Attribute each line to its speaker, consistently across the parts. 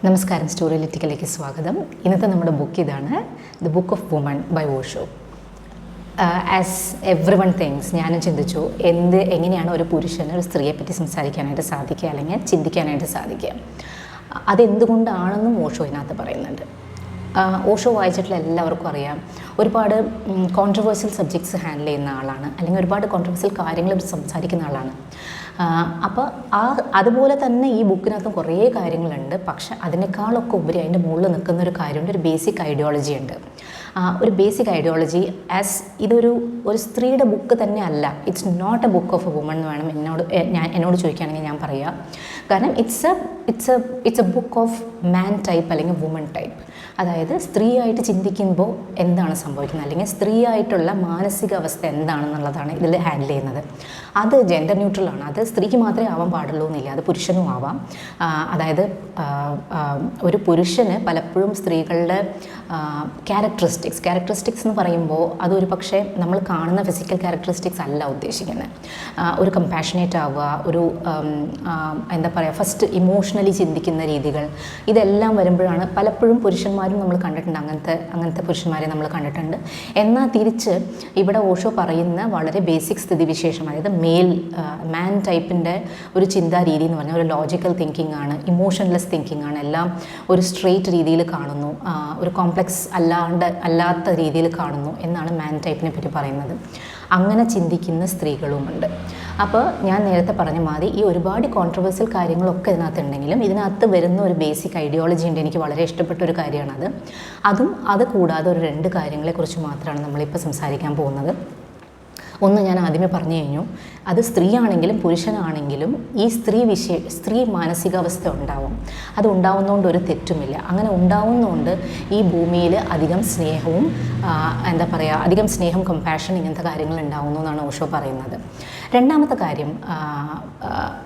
Speaker 1: നമസ്കാരം, സ്റ്റോറിലിറ്റിക്കലേക്ക് സ്വാഗതം. ഇന്നത്തെ നമ്മുടെ ബുക്ക് ഇതാണ്, the book of woman by Osho. As everyone thinks, ഞാനും ചിന്തിച്ചു എങ്ങനെയാണ് ഒരു പുരുഷന് ഒരു സ്ത്രീയെപ്പറ്റി സംസാരിക്കാനായിട്ട് സാധിക്കുക, അല്ലെങ്കിൽ ചിന്തിക്കാനായിട്ട് സാധിക്കുക. അതെന്തുകൊണ്ടാണെന്നും ഓഷോ ഇതിനകത്ത് പറയുന്നുണ്ട്. ഓഷോ വായിച്ചിട്ടുള്ള എല്ലാവർക്കും അറിയാം, ഒരുപാട് കോൺട്രവേഴ്സ്യൽ സബ്ജക്ട്സ് ഹാൻഡിൽ ചെയ്യുന്ന ആളാണ്, അല്ലെങ്കിൽ ഒരുപാട് കോൺട്രവേഴ്സ്യൽ കാര്യങ്ങൾ സംസാരിക്കുന്ന ആളാണ്. അപ്പോൾ അതുപോലെ തന്നെ ഈ ബുക്കിനകത്തും കുറേ കാര്യങ്ങളുണ്ട്. പക്ഷെ അതിനേക്കാളൊക്കെ ഉപരി അതിൻ്റെ മുകളിൽ നിൽക്കുന്ന ഒരു കാര്യമുണ്ട്, ഒരു ബേസിക് ഐഡിയോളജി ഉണ്ട്. ഒരു ബേസിക് ഐഡിയോളജി ഇതൊരു സ്ത്രീയുടെ ബുക്ക് തന്നെ അല്ല. It's not a book of a woman എന്ന് വേണം എന്നോട് ചോദിക്കുകയാണെങ്കിൽ ഞാൻ പറയുക. കാരണം it's a book of man type അല്ലെങ്കിൽ വുമൺ ടൈപ്പ്. അതായത് സ്ത്രീയായിട്ട് ചിന്തിക്കുമ്പോൾ എന്താണ് സംഭവിക്കുന്നത്, അല്ലെങ്കിൽ സ്ത്രീയായിട്ടുള്ള മാനസികാവസ്ഥ എന്താണെന്നുള്ളതാണ് ഇതിൽ ഹാൻഡിൽ ചെയ്യുന്നത്. അത് ജെൻഡർ ന്യൂട്രൽ ആണ്. അത് സ്ത്രീക്ക് മാത്രമേ ആവാൻ പാടുള്ളൂ എന്നില്ല, അത് പുരുഷനും ആവാം. അതായത് ഒരു പുരുഷന് പലപ്പോഴും സ്ത്രീകളുടെ ക്യാരക്ടറിസ്റ്റിക്സ് എന്ന് പറയുമ്പോൾ അതൊരു പക്ഷേ നമ്മൾ കാണുന്ന ഫിസിക്കൽ ക്യാരക്ടറിസ്റ്റിക്സ് അല്ല ഉദ്ദേശിക്കുന്നത്. ഒരു കമ്പാഷനേറ്റ് ആവുക, ഒരു എന്താ പറയുക, ഫസ്റ്റ് ഇമോഷണലി ചിന്തിക്കുന്ന രീതികൾ, ഇതെല്ലാം വരുമ്പോഴാണ് പലപ്പോഴും പുരുഷന്മാരും നമ്മൾ കണ്ടിട്ടുണ്ട്, അങ്ങനത്തെ പുരുഷന്മാരെ നമ്മൾ കണ്ടിട്ടുണ്ട്. എന്നാൽ തിരിച്ച് ഇവിടെ ഓഷോ പറയുന്ന വളരെ ബേസിക് സ്ഥിതിവിശേഷം, അതായത് മാൻ ടൈപ്പിൻ്റെ ഒരു ചിന്താ രീതി എന്ന് പറഞ്ഞാൽ ഒരു ലോജിക്കൽ തിങ്കിങ് ആണ്, ഇമോഷൻലെസ് തിങ്കിങ് ആണ്, എല്ലാം ഒരു സ്ട്രെയിറ്റ് രീതിയിൽ കാണുന്നു, ഒരു കോംപ്ലക്സ് അല്ലാത്ത രീതിയിൽ കാണുന്നു എന്നാണ് മാൻ ടൈപ്പിനെ പറ്റി പറയുന്നത്. അങ്ങനെ ചിന്തിക്കുന്ന സ്ത്രീകളുമുണ്ട്. അപ്പോൾ ഞാൻ നേരത്തെ പറഞ്ഞ മാതിരി ഈ ഒരുപാട് കോൺട്രവേഴ്സ്യൽ കാര്യങ്ങളൊക്കെ ഇതിനകത്തുണ്ടെങ്കിലും ഇതിനകത്ത് വരുന്ന ഒരു ബേസിക് ഐഡിയോളജി ഉണ്ട്. എനിക്ക് വളരെ ഇഷ്ടപ്പെട്ട ഒരു കാര്യമാണത്. അത് കൂടാതെ ഒരു 2 കാര്യങ്ങളെക്കുറിച്ച് മാത്രമാണ് നമ്മളിപ്പോൾ സംസാരിക്കാൻ പോകുന്നത്. ഒന്ന് ഞാൻ ആദ്യമേ പറഞ്ഞു കഴിഞ്ഞു, അത് സ്ത്രീ ആണെങ്കിലും പുരുഷനാണെങ്കിലും ഈ സ്ത്രീ മാനസികാവസ്ഥ ഉണ്ടാവും. അത് ഉണ്ടാവുന്നതുകൊണ്ട് ഒരു തെറ്റുമില്ല. അങ്ങനെ ഉണ്ടാവുന്നതുകൊണ്ട് ഈ ഭൂമിയിൽ അധികം സ്നേഹവും അധികം സ്നേഹം, കമ്പാഷൻ, ഇങ്ങനത്തെ കാര്യങ്ങൾ ഉണ്ടാവുന്നു എന്നാണ് ഓഷോ പറയുന്നത്. രണ്ടാമത്തെ കാര്യം,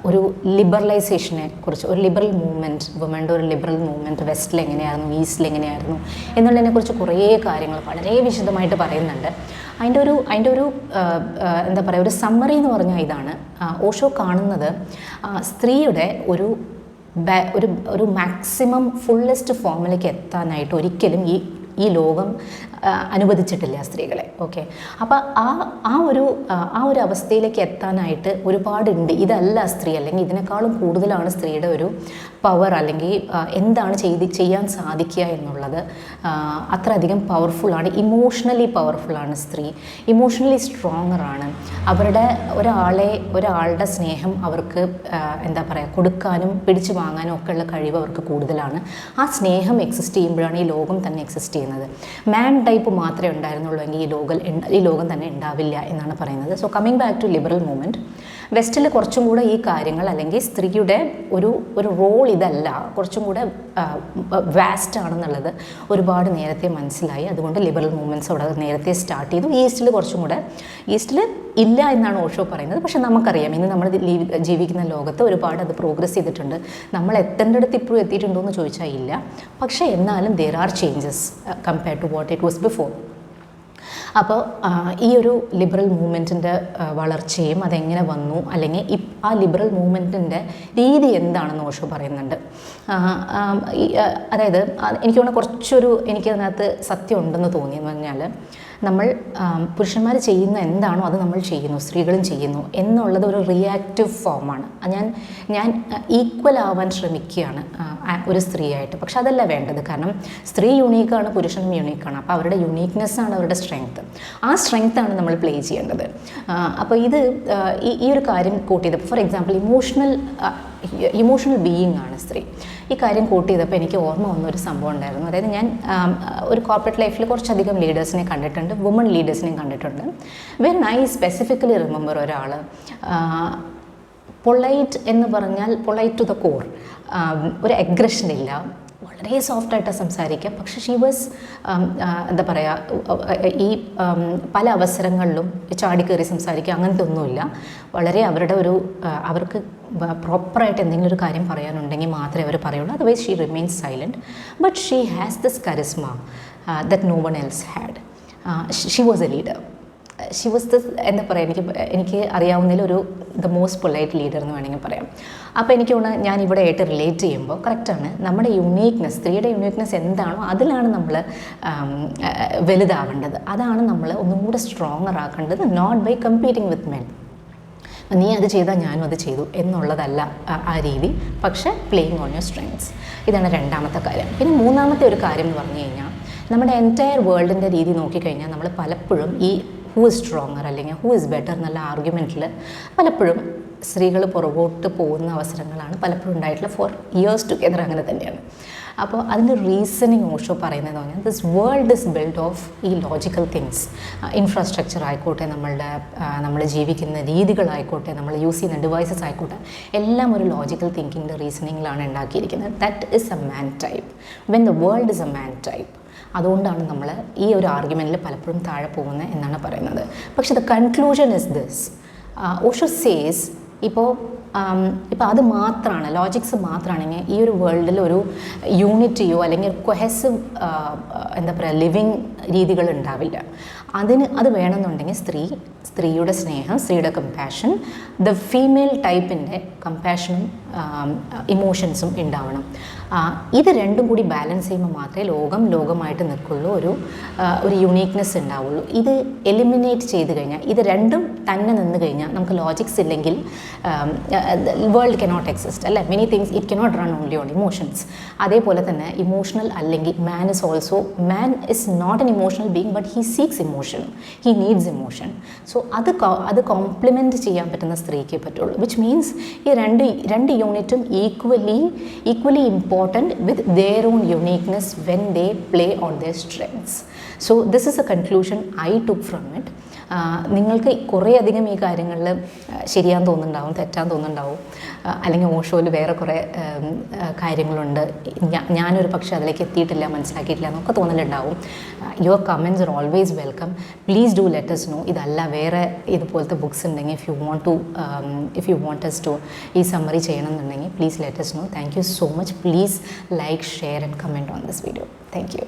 Speaker 1: ഒരു ലിബറലൈസേഷനെ കുറിച്ച്, ഒരു ലിബറൽ മൂവ്മെൻറ്റ്, വുമൻ്റെ ഒരു ലിബറൽ മൂവ്മെൻറ്റ് വെസ്റ്റിൽ എങ്ങനെയായിരുന്നു, ഈസ്റ്റിൽ എങ്ങനെയായിരുന്നു എന്നുള്ളതിനെക്കുറിച്ച് കുറേ കാര്യങ്ങൾ വളരെ വിശദമായിട്ട് പറയുന്നുണ്ട്. അതിൻ്റെ ഒരു എന്താ പറയുക, ഒരു സമ്മറി എന്ന് പറഞ്ഞാൽ ഇതാണ്. ഓഷോ കാണുന്നത് സ്ത്രീയുടെ ഒരു മാക്സിമം ഫുള്ളസ്റ്റ് ഫോമിലേക്ക് എത്താനായിട്ട് ഒരിക്കലും ഈ ലോകം അനുവദിച്ചിട്ടില്ല സ്ത്രീകളെ. ഓക്കെ, അപ്പോൾ ആ ഒരു അവസ്ഥയിലേക്ക് എത്താനായിട്ട് ഒരുപാടുണ്ട്. ഇതല്ല സ്ത്രീ, അല്ലെങ്കിൽ ഇതിനേക്കാളും കൂടുതലാണ് സ്ത്രീയുടെ ഒരു പവർ, അല്ലെങ്കിൽ എന്താണ് ചെയ്യാൻ സാധിക്കുക എന്നുള്ളത് അത്രയധികം പവർഫുള്ളാണ്. ഇമോഷണലി പവർഫുള്ളാണ് സ്ത്രീ, ഇമോഷണലി സ്ട്രോങ്ങറാണ്. ഒരാളുടെ സ്നേഹം അവർക്ക് എന്താ പറയുക, കൊടുക്കാനും പിടിച്ചു വാങ്ങാനും ഒക്കെയുള്ള കഴിവ് അവർക്ക് കൂടുതലാണ്. ആ സ്നേഹം എക്സിസ്റ്റ് ചെയ്യുമ്പോഴാണ് ഈ ലോകം തന്നെ എക്സിസ്റ്റ് ചെയ്യുന്നത്. മാൻ ടൈപ്പ് മാത്രമേ ഉണ്ടായിരുന്നുള്ളൂ എങ്കിൽ ഈ ലോകം തന്നെ ഉണ്ടാവില്ല എന്നാണ് പറയുന്നത്. So coming back to liberal movement, വെസ്റ്റിൽ കുറച്ചും കൂടെ ഈ കാര്യങ്ങൾ, അല്ലെങ്കിൽ സ്ത്രീയുടെ ഒരു റോൾ ഇതല്ല, കുറച്ചും കൂടെ വാസ്റ്റ് ആണെന്നുള്ളത് ഒരുപാട് നേരത്തെ മനസ്സിലായി. അതുകൊണ്ട് ലിബറൽ മൂവ്മെൻറ്റ്സ് അവിടെ നേരത്തെ സ്റ്റാർട്ട് ചെയ്തു. ഈസ്റ്റിൽ ഇല്ല എന്നാണ് ഓഷോ പറയുന്നത്. പക്ഷെ നമുക്കറിയാം, ഇന്ന് നമ്മൾ ജീവിക്കുന്ന ലോകത്ത് ഒരുപാട് അത് പ്രോഗ്രസ് ചെയ്തിട്ടുണ്ട്. നമ്മൾ എത്തേണ്ടടുത്ത് ഇപ്പോഴും എത്തിയിട്ടുണ്ടോ എന്ന് ചോദിച്ചാൽ ഇല്ല. പക്ഷേ എന്നാലും there are changes compared to what it was before. അപ്പോൾ ഈ ഒരു ലിബറൽ മൂവ്മെൻറ്റിൻ്റെ വളർച്ചയും അതെങ്ങനെ വന്നു, അല്ലെങ്കിൽ ആ ലിബറൽ മൂവ്മെൻറ്റിൻ്റെ രീതി എന്താണെന്ന് ഓഷോ പറയുന്നുണ്ട്. അതായത് എനിക്കതിനകത്ത് സത്യം ഉണ്ടെന്ന് തോന്നിയെന്ന് പറഞ്ഞാൽ, നമ്മൾ പുരുഷന്മാർ ചെയ്യുന്ന എന്താണോ അത് നമ്മൾ ചെയ്യുന്നു, സ്ത്രീകളും ചെയ്യുന്നു എന്നുള്ളത് ഒരു റിയാക്റ്റീവ് ഫോമാണ്. ഞാൻ ഈക്വൽ ആവാൻ ശ്രമിക്കുകയാണ് ഒരു സ്ത്രീയായിട്ട്. പക്ഷെ അതല്ല വേണ്ടത്. കാരണം സ്ത്രീ യുണീക്കാണ്, പുരുഷനും യുണീക്കാണ്. അപ്പോൾ അവരുടെ യുണീക്ക്നെസ്സാണ് അവരുടെ സ്ട്രെങ്ത്ത്. ആ സ്ട്രെങ്ത്താണ് നമ്മൾ പ്ലേ ചെയ്യേണ്ടത്. അപ്പോൾ ഈ ഒരു കാര്യം കോട്ട് ചെയ്തപ്പോൾ, ഫോർ എക്സാമ്പിൾ, ഇമോഷണൽ ബീയിങ് ആണ് സ്ത്രീ. ഈ കാര്യം കോട്ട് ചെയ്തപ്പോൾ എനിക്ക് ഓർമ്മ വന്ന ഒരു സംഭവം ഉണ്ടായിരുന്നു. അതായത് ഞാൻ ഒരു കോർപ്പറേറ്റ് ലൈഫിൽ കുറച്ചധികം ലീഡേഴ്സിനെ കണ്ടിട്ടുണ്ട്, വുമൺ ലീഡേഴ്സിനെയും കണ്ടിട്ടുണ്ട്. വെൻ ഐ സ്പെസിഫിക്കലി റിമെമ്പർ ഒരാൾ പൊളൈറ്റ് എന്ന് പറഞ്ഞാൽ പൊളൈറ്റ് ടു ദ കോർ, ഒരു അഗ്രഷൻ ഇല്ല, വളരെ സോഫ്റ്റായിട്ട് സംസാരിക്കുക. പക്ഷേ ഷീ വാസ് എന്താ പറയുക, ഈ പല അവസരങ്ങളിലും ചാടിക്കയറി സംസാരിക്കുക, അങ്ങനത്തെ ഒന്നുമില്ല. വളരെ അവർക്ക് പ്രോപ്പറായിട്ട് എന്തെങ്കിലും ഒരു കാര്യം പറയാനുണ്ടെങ്കിൽ മാത്രമേ അവർ പറയുള്ളൂ. Otherwise she remains silent. But she has this charisma that no one else had. She was a leader. She was the എന്താ പറയുക, എനിക്ക് അറിയാവുന്നതിൽ ദ മോസ്റ്റ് പൊളൈറ്റ് ലീഡർ എന്ന് വേണമെങ്കിൽ പറയാം. അപ്പോൾ എനിക്ക് തോന്നുന്നു ഞാൻ ഇവിടെ ആയിട്ട് റിലേറ്റ് ചെയ്യുമ്പോൾ കറക്റ്റാണ്, നമ്മുടെ യുണീക്നെസ്, സ്ത്രീയുടെ യുണീക്നെസ് എന്താണോ അതിലാണ് നമ്മൾ വലുതാവേണ്ടത്, അതാണ് നമ്മൾ ഒന്നും കൂടെ സ്ട്രോങ്ങർ ആക്കേണ്ടത്, not by competing with men. നീ അത് ചെയ്താൽ ഞാനും അത് ചെയ്തു എന്നുള്ളതല്ല ആ രീതി, പക്ഷേ പ്ലേയിങ് ഓൺ യുവർ സ്ട്രെങ്ത്സ്. ഇതാണ് രണ്ടാമത്തെ കാര്യം. പിന്നെ മൂന്നാമത്തെ ഒരു കാര്യം എന്ന് പറഞ്ഞു കഴിഞ്ഞാൽ, നമ്മുടെ എൻറ്റയർ വേൾഡിൻ്റെ രീതി നോക്കിക്കഴിഞ്ഞാൽ നമ്മൾ പലപ്പോഴും ഈ ഹൂ ഇസ് സ്ട്രോങ്ങർ അല്ലെങ്കിൽ ഹൂ ഇസ് ബെറ്റർ എന്നുള്ള ആർഗ്യുമെൻറ്റിൽ പലപ്പോഴും സ്ത്രീകൾ പുറകോട്ട് പോകുന്ന അവസരങ്ങളാണ് പലപ്പോഴും ഉണ്ടായിട്ടുള്ള ഫോർ ഇയേഴ്സ് ടുഗെദർ അങ്ങനെ തന്നെയാണ്. അപ്പോൾ അതിൻ്റെ റീസണിങ് ഓഷോ പറയുന്നതെന്ന് പറഞ്ഞാൽ this world is build of ഈ ലോജിക്കൽ തിങ്സ്. ഇൻഫ്രാസ്ട്രക്ചർ ആയിക്കോട്ടെ, നമ്മൾ ജീവിക്കുന്ന രീതികളായിക്കോട്ടെ, നമ്മൾ യൂസ് ചെയ്യുന്ന ഡിവൈസസ് ആയിക്കോട്ടെ, എല്ലാം ഒരു ലോജിക്കൽ തിങ്കിങ്ങിൻ്റെ റീസണിങ്ങിലാണ് ഉണ്ടാക്കിയിരിക്കുന്നത്. That is a man type. When the world is a man type, അതുകൊണ്ടാണ് നമ്മൾ ഈ ഒരു ആർഗ്യുമെൻറ്റിൽ പലപ്പോഴും താഴെ പോകുന്നത് എന്നാണ് പറയുന്നത്. പക്ഷേ the conclusion is this. Osho says ഇപ്പോൾ അത് മാത്രമാണ്, ലോജിക്സ് മാത്രമാണെങ്കിൽ ഈ ഒരു വേൾഡിൽ ഒരു യൂണിറ്റിയോ അല്ലെങ്കിൽ കൊഹസീവ് എന്താ പറയുക ലിവിങ് രീതികൾ ഉണ്ടാവില്ല. അത് വേണമെന്നുണ്ടെങ്കിൽ സ്ത്രീയുടെ സ്നേഹം, സ്ത്രീയുടെ കമ്പാഷൻ, ദ ഫീമെയിൽ ടൈപ്പിൻ്റെ കമ്പാഷനും ഇമോഷൻസും ഉണ്ടാവണം. ഇത് രണ്ടും കൂടി ബാലൻസ് ചെയ്യുമ്പോൾ മാത്രമേ ലോകമായിട്ട് നിൽക്കുള്ളൂ, ഒരു യുണീക്നെസ് ഉണ്ടാവുള്ളൂ. ഇത് എലിമിനേറ്റ് ചെയ്ത് കഴിഞ്ഞാൽ, ഇത് രണ്ടും തന്നെ നിന്ന് കഴിഞ്ഞാൽ നമുക്ക് ലോജിക്സ് ഇല്ലെങ്കിൽ വേൾഡ് കനോട്ട് എക്സിസ്റ്റ് അല്ലേ. Many things it cannot run only on emotions. അതേപോലെ തന്നെ ഇമോഷണൽ അല്ലെങ്കിൽ man is not an emotional being, but he seeks emotion, he needs emotion. So അത് കോംപ്ലിമെൻറ്റ് ചെയ്യാൻ പറ്റുന്ന സ്ത്രീക്കേ പറ്റുള്ളൂ. വിച്ച് മീൻസ് ഈ രണ്ട് യൂണിറ്റും equally important with their own uniqueness when they play on their strengths. So this is a conclusion I took from it. നിങ്ങൾക്ക് കുറേ അധികം ഈ കാര്യങ്ങളിൽ ശരിയാന്ന് തോന്നുന്നുണ്ടാവും, തെറ്റാന്ന് തോന്നുന്നുണ്ടാവും, അല്ലെങ്കിൽ ഓഷോയിൽ വേറെ കുറേ കാര്യങ്ങളുണ്ട്, ഞാനൊരു പക്ഷേ അതിലേക്ക് എത്തിയിട്ടില്ല, മനസ്സിലാക്കിയിട്ടില്ല എന്നൊക്കെ തോന്നലുണ്ടാവും. Your comments are always welcome. Please do let us know. ഇതല്ല വേറെ ഇതുപോലത്തെ ബുക്സ് ഉണ്ടെങ്കിൽ if you want us to ഈ സമ്മറി ചെയ്യണമെന്നുണ്ടെങ്കിൽ please let us know. Thank you so much. Please like, share and comment on this video. Thank U.